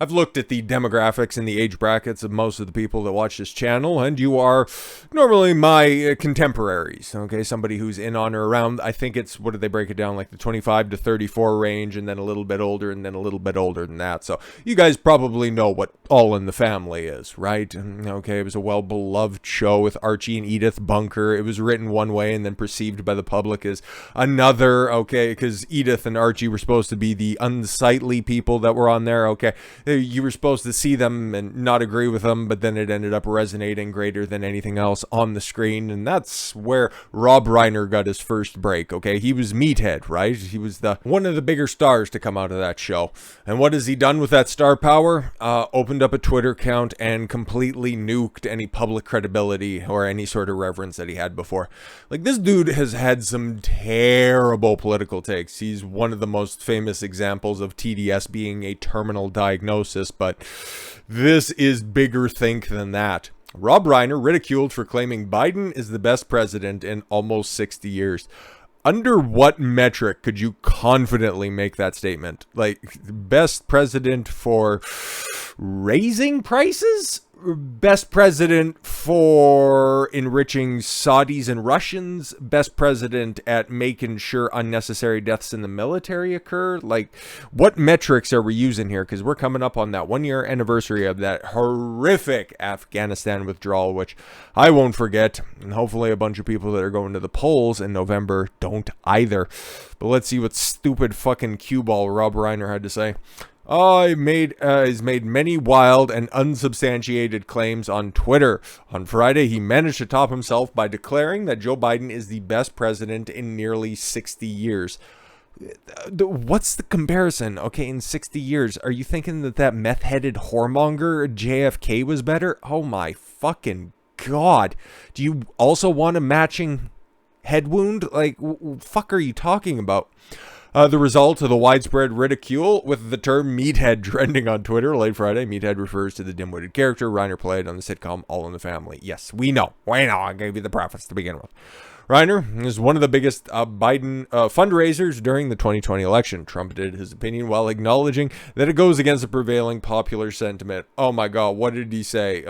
I've looked at the demographics and the age brackets of most of the people that watch this channel, and you are normally my contemporaries, okay? Somebody who's in on or around, I think it's, what did they break it down, like the 25 to 34 range, and then a little bit older, and then a little bit older than that. So you guys probably know what All in the Family is, right? Okay, it was a well-beloved show with Archie and Edith Bunker. It was written one way and then perceived by the public as another, okay? Because Edith and Archie were supposed to be the unsightly people that were on there, okay? You were supposed to see them and not agree with them, but then it ended up resonating greater than anything else on the screen, and that's where Rob Reiner got his first break, okay? He was Meathead, right? He was one of the bigger stars to come out of that show. And what has he done with that star power? Opened up a Twitter account and completely nuked any public credibility or any sort of reverence that he had before. Like, this dude has had some terrible political takes. He's one of the most famous examples of TDS being a terminal diagnosis, but this is bigger think than that. Rob Reiner ridiculed for claiming Biden is the best president in almost 60 years. Under what metric could you confidently make that statement? Like, best president for raising prices? Best president for enriching Saudis and Russians? Best president at making sure unnecessary deaths in the military occur? Like, what metrics are we using here? Because we're coming up on that 1-year anniversary of that horrific Afghanistan withdrawal, which I won't forget. And hopefully a bunch of people that are going to the polls in November don't either. But let's see what stupid fucking cue ball Rob Reiner had to say. He's made many wild and unsubstantiated claims on Twitter. On Friday, he managed to top himself by declaring that Joe Biden is the best president in nearly 60 years. What's the comparison? Okay, in 60 years, are you thinking that meth-headed whoremonger JFK was better? Oh my fucking God. Do you also want a matching head wound? Like, fuck are you talking about? The result of the widespread ridicule with the term Meathead trending on Twitter late Friday. Meathead refers to the dim-witted character Reiner played on the sitcom All in the Family. Yes, we know. I gave you the preface to begin with. Reiner is one of the biggest Biden fundraisers during the 2020 election, trumpeted his opinion while acknowledging that it goes against the prevailing popular sentiment. Oh my God, what did he say?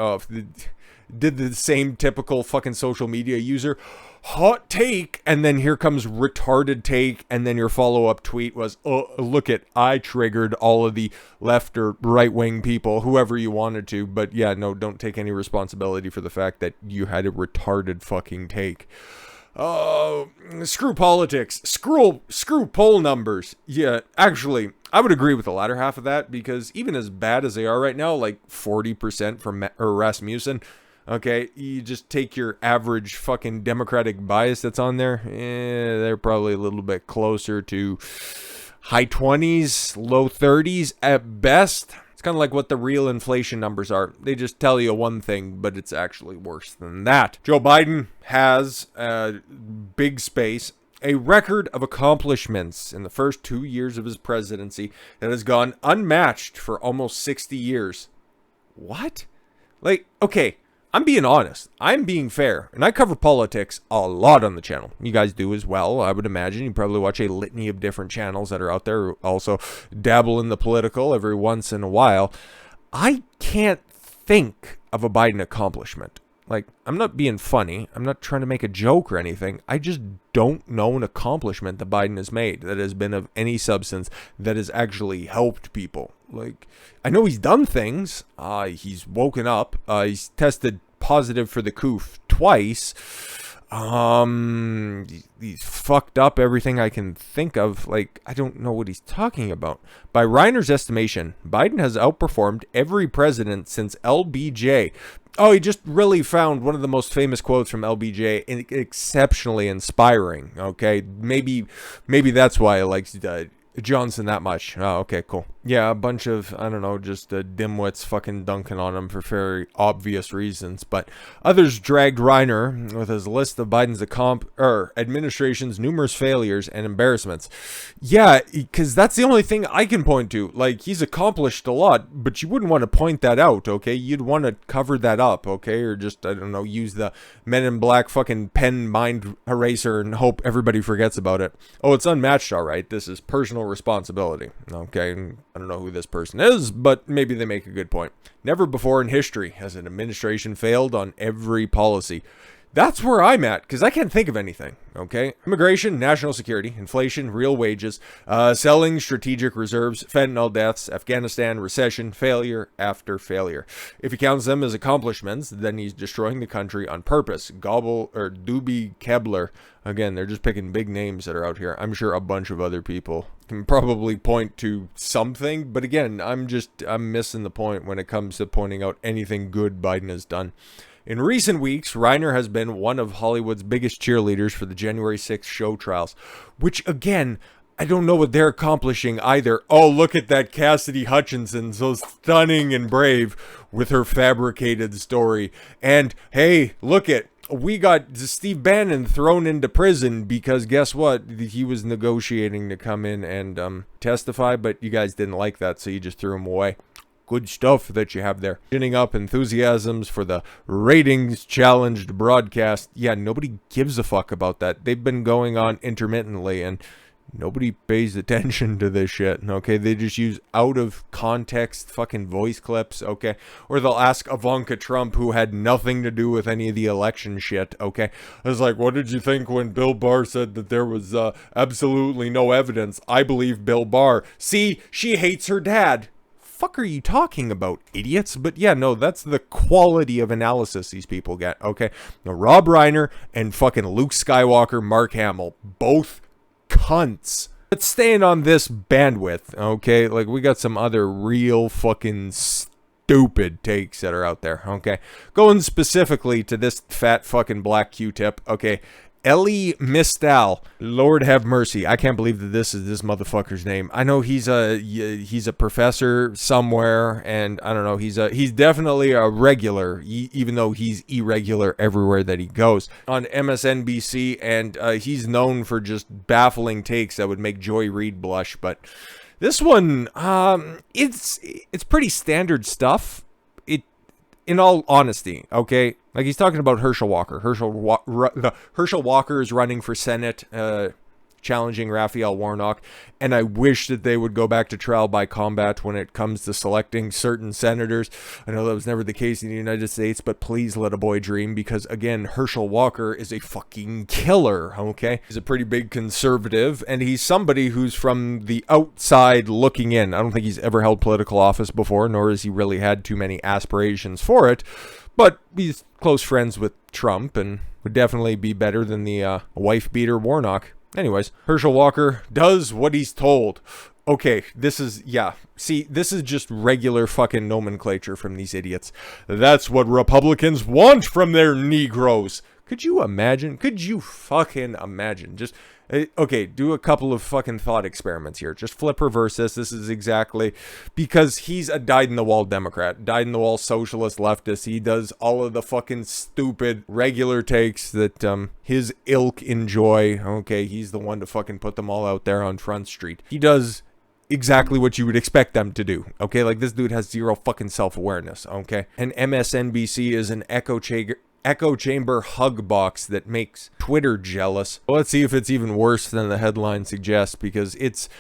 Did the same typical fucking social media user hot take, and then here comes retarded take, and then your follow-up tweet was, oh, look it, I triggered all of the left or right-wing people, whoever you wanted to, but yeah, no, don't take any responsibility for the fact that you had a retarded fucking take. Screw politics, screw poll numbers. Yeah, actually, I would agree with the latter half of that, because even as bad as they are right now, like 40% from Rasmussen, okay, you just take your average fucking Democratic bias that's on there, they're probably a little bit closer to high 20s, low 30s at best. It's kind of like what the real inflation numbers are. They just tell you one thing, but it's actually worse than that. Joe Biden has big space, a record of accomplishments in the first 2 years of his presidency that has gone unmatched for almost 60 years. What? Like, okay, I'm being honest. I'm being fair. And I cover politics a lot on the channel. You guys do as well, I would imagine. You probably watch a litany of different channels that are out there. Also dabble in the political every once in a while. I can't think of a Biden accomplishment. Like, I'm not being funny. I'm not trying to make a joke or anything. I just don't know an accomplishment that Biden has made that has been of any substance that has actually helped people. Like, I know he's done things. He's woken up. He's tested positive for the coof twice. He's fucked up everything I can think of. Like, I don't know what he's talking about. By Reiner's estimation, Biden has outperformed every president since LBJ. Oh, he just really found one of the most famous quotes from LBJ exceptionally inspiring. Okay, maybe that's why I like Johnson that much. Oh, okay, cool. Yeah, a bunch of, I don't know, just dimwits fucking dunking on him for very obvious reasons. But others dragged Reiner with his list of Biden's administration's numerous failures and embarrassments. Yeah, because that's the only thing I can point to. Like, he's accomplished a lot, but you wouldn't want to point that out, okay? You'd want to cover that up, okay? Or just, I don't know, use the Men in Black fucking pen mind eraser and hope everybody forgets about it. Oh, it's unmatched, all right. This is personal responsibility, okay? I don't know who this person is, but maybe they make a good point. Never before in history has an administration failed on every policy. That's where I'm at, because I can't think of anything, okay? Immigration, national security, inflation, real wages, selling strategic reserves, fentanyl deaths, Afghanistan, recession, failure after failure. If he counts them as accomplishments, then he's destroying the country on purpose. Gobble, or Doobie Kebler. Again, they're just picking big names that are out here. I'm sure a bunch of other people can probably point to something, but again, I'm missing the point when it comes to pointing out anything good Biden has done. In recent weeks, Reiner has been one of Hollywood's biggest cheerleaders for the January 6th show trials, which, again, I don't know what they're accomplishing either. Oh, look at that Cassidy Hutchinson, so stunning and brave with her fabricated story. And, hey, look at, we got Steve Bannon thrown into prison because guess what? He was negotiating to come in and testify, but you guys didn't like that, so you just threw him away. Good stuff that you have there. Ginning up enthusiasms for the ratings challenged broadcast. Yeah, nobody gives a fuck about that. They've been going on intermittently and nobody pays attention to this shit, okay? They just use out of context fucking voice clips, okay? Or they'll ask Ivanka Trump, who had nothing to do with any of the election shit, okay? I was like, what did you think when Bill Barr said that there was absolutely no evidence? I believe Bill Barr. See, she hates her dad. Fuck are you talking about, idiots? But yeah, no, that's the quality of analysis these people get, okay? Now, Rob Reiner and fucking Luke Skywalker, Mark Hamill, both cunts. But staying on this bandwidth, okay? Like, we got some other real fucking stupid takes that are out there, okay? Going specifically to this fat fucking black Q-tip, okay? Elie Mystal, Lord have mercy. I can't believe that this is this motherfucker's name. I know he's a professor somewhere, and I don't know, he's definitely a regular, even though he's irregular everywhere that he goes. On MSNBC, and he's known for just baffling takes that would make Joy Reid blush, but this one, it's pretty standard stuff. In all honesty, okay? Like, he's talking about Herschel Walker. Herschel Walker is running for Senate, challenging Raphael Warnock, and I wish that they would go back to trial by combat when it comes to selecting certain senators. I know that was never the case in the United States, but please let a boy dream, because, again, Herschel Walker is a fucking killer, okay? He's a pretty big conservative, and he's somebody who's from the outside looking in. I don't think he's ever held political office before, nor has he really had too many aspirations for it, but he's close friends with Trump and would definitely be better than the wife-beater Warnock. Anyways, Herschel Walker does what he's told. Okay, this is, yeah. See, this is just regular fucking nomenclature from these idiots. That's what Republicans want from their Negroes. Could you imagine? Could you fucking imagine? Just, okay, do a couple of fucking thought experiments here. Just flip reverse this. This is exactly, because he's a dyed-in-the-wall Democrat, dyed-in-the-wall socialist leftist. He does all of the fucking stupid regular takes that his ilk enjoy. Okay, he's the one to fucking put them all out there on Front Street. He does exactly what you would expect them to do, okay? Like, this dude has zero fucking self-awareness, okay? And MSNBC is an echo chamber hug box that makes Twitter jealous. Well, let's see if it's even worse than the headline suggests, because it's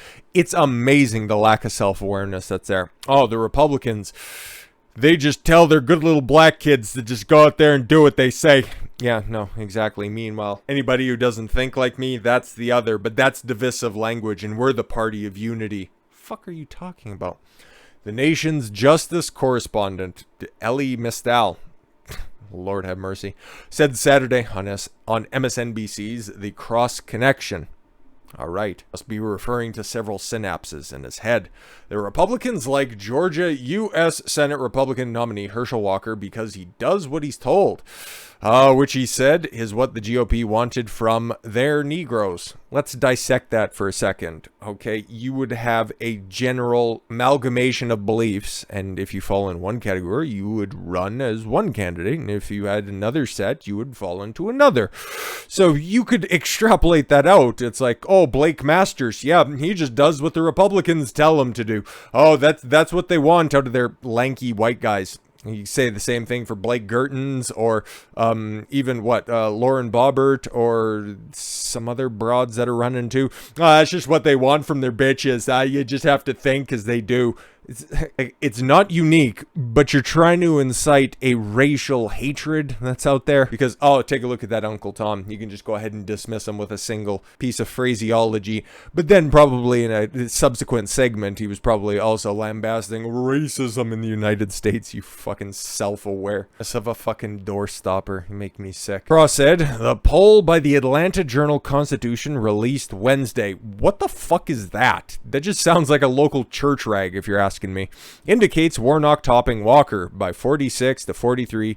amazing the lack of self-awareness that's there. Oh, the Republicans, they just tell their good little black kids to just go out there and do what they say. Yeah, no, exactly. Meanwhile, anybody who doesn't think like me, that's the other, but that's divisive language, and we're the party of unity. Fuck are you talking about? The nation's justice correspondent, Elie Mystal, Lord have mercy, said Saturday on MSNBC's The Cross Connection. All right, must be referring to several synapses in his head. The Republicans like Georgia U.S. Senate Republican nominee Herschel Walker because he does what he's told, which he said is what the GOP wanted from their Negroes. Let's dissect that for a second, okay? You would have a general amalgamation of beliefs, and if you fall in one category, you would run as one candidate, and if you had another set, you would fall into another. So you could extrapolate that out. It's like, oh, Blake Masters, yeah, he just does what the Republicans tell him to do. Oh, that's what they want out of their lanky white guys. You say the same thing for Blake Gertens or even Lauren Boebert or some other broads that are running too. That's just what they want from their bitches. You just have to think as they do. It's not unique, but you're trying to incite a racial hatred that's out there because, oh, take a look at that Uncle Tom. You can just go ahead and dismiss him with a single piece of phraseology. But then probably in a subsequent segment, he was probably also lambasting racism in the United States, you fucking self-aware. Of a fucking doorstopper. You make me sick. Professed, the poll by the Atlanta Journal-Constitution released Wednesday. What the fuck is that? That just sounds like a local church rag if you're asking me, indicates Warnock topping Walker by 46 to 43,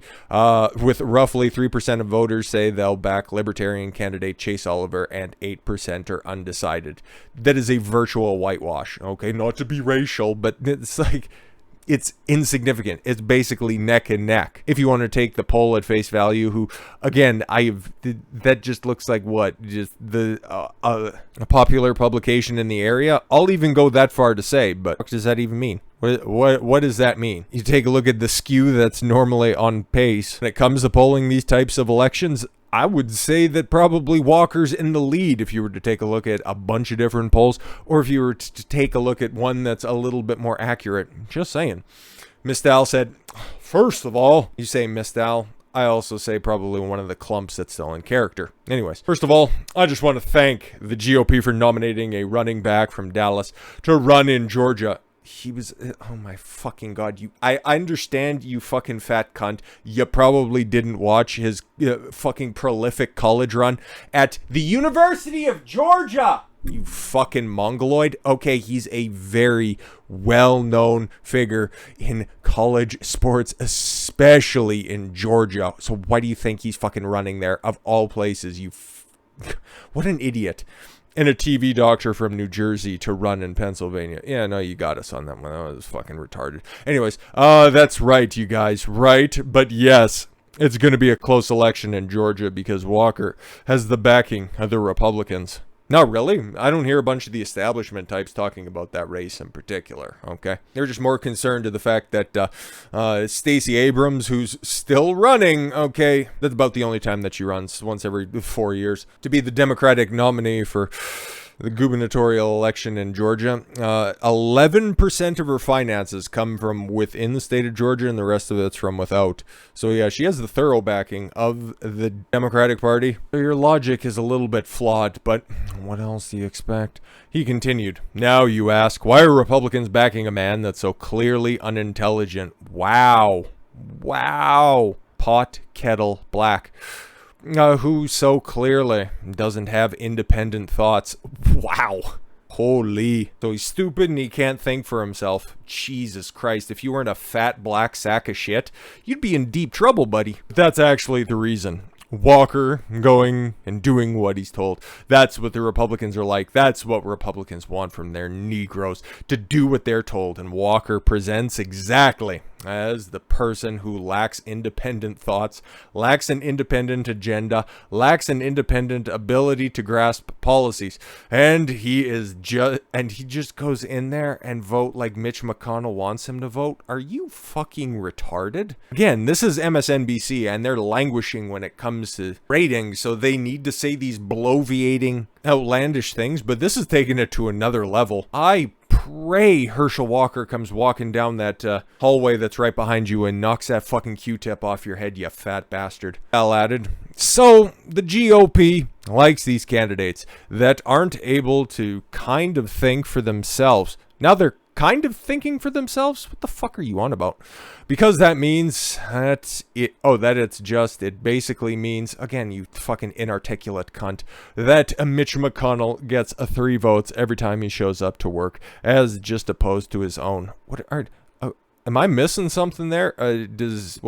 with roughly 3% of voters say they'll back Libertarian candidate Chase Oliver and 8% are undecided. That is a virtual whitewash. Okay, not to be racial, but it's like, it's insignificant. It's basically neck and neck. If you want to take the poll at face value, who, again, that just looks like what? Just a popular publication in the area? I'll even go that far to say, but what does that even mean? What does that mean? You take a look at the skew that's normally on pace when it comes to polling these types of elections. I would say that probably Walker's in the lead if you were to take a look at a bunch of different polls, or if you were to take a look at one that's a little bit more accurate. Just saying. Mystal said, first of all, you say Mystal. I also say probably one of the Klumps that's still in character. Anyways, first of all, I just want to thank the GOP for nominating a running back from Dallas to run in Georgia. He was, oh my fucking god, I understand, you fucking fat cunt. You probably didn't watch his fucking prolific college run at the University of Georgia. You fucking mongoloid. Okay, he's a very well-known figure in college sports, especially in Georgia. So why do you think he's fucking running there, of all places? What an idiot. And a TV doctor from New Jersey to run in Pennsylvania. Yeah, no, you got us on that one. That was fucking retarded. Anyways, that's right, you guys. Right? But yes, it's going to be a close election in Georgia because Walker has the backing of the Republicans. Not really. I don't hear a bunch of the establishment types talking about that race in particular, okay? They're just more concerned to the fact that Stacey Abrams, who's still running, okay, that's about the only time that she runs, once every 4 years, to be the Democratic nominee for the gubernatorial election in Georgia. 11% of her finances come from within the state of Georgia, and the rest of it's from without. So yeah, she has the thorough backing of the Democratic Party. So your logic is a little bit flawed, but what else do you expect? He continued, now you ask, why are Republicans backing a man that's so clearly unintelligent? Wow. Wow. Pot, kettle, black. Who so clearly doesn't have independent thoughts. Wow. Holy. So he's stupid and he can't think for himself. Jesus Christ, if you weren't a fat black sack of shit, you'd be in deep trouble, buddy. But that's actually the reason. Walker going and doing what he's told. That's what the Republicans are like. That's what Republicans want from their Negroes, to do what they're told. And Walker presents exactly as the person who lacks independent thoughts, lacks an independent agenda, lacks an independent ability to grasp policies. And he just goes in there and vote like Mitch McConnell wants him to vote. Are you fucking retarded? Again, this is MSNBC and they're languishing when it comes to ratings, so they need to say these bloviating, outlandish things, but this is taking it to another level. I pray Herschel Walker comes walking down that hallway that's right behind you and knocks that fucking Q-tip off your head, you fat bastard. Al added. So, the GOP likes these candidates that aren't able to kind of think for themselves. Now they're kind of thinking for themselves? What the fuck are you on about? Because that means that it basically means, again, you fucking inarticulate cunt, that Mitch McConnell gets 3 votes every time he shows up to work, as just opposed to his own. Am I missing something there? Does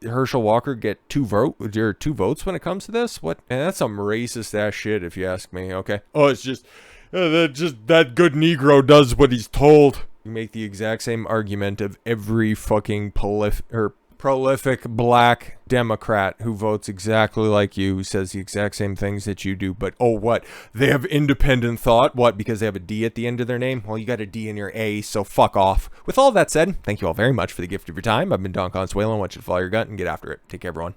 Herschel Walker get 2 votes when it comes to this? What? And that's some racist ass shit, if you ask me. Okay. Oh, it's just that good Negro does what he's told. You make the exact same argument of every fucking prolific black Democrat who votes exactly like you, who says the exact same things that you do, but oh, what? They have independent thought? What? Because they have a D at the end of their name? Well, you got a D in your A, so fuck off. With all that said, thank you all very much for the gift of your time. I've been Don Consuelo. I want you to follow your gut and get after it. Take care, everyone.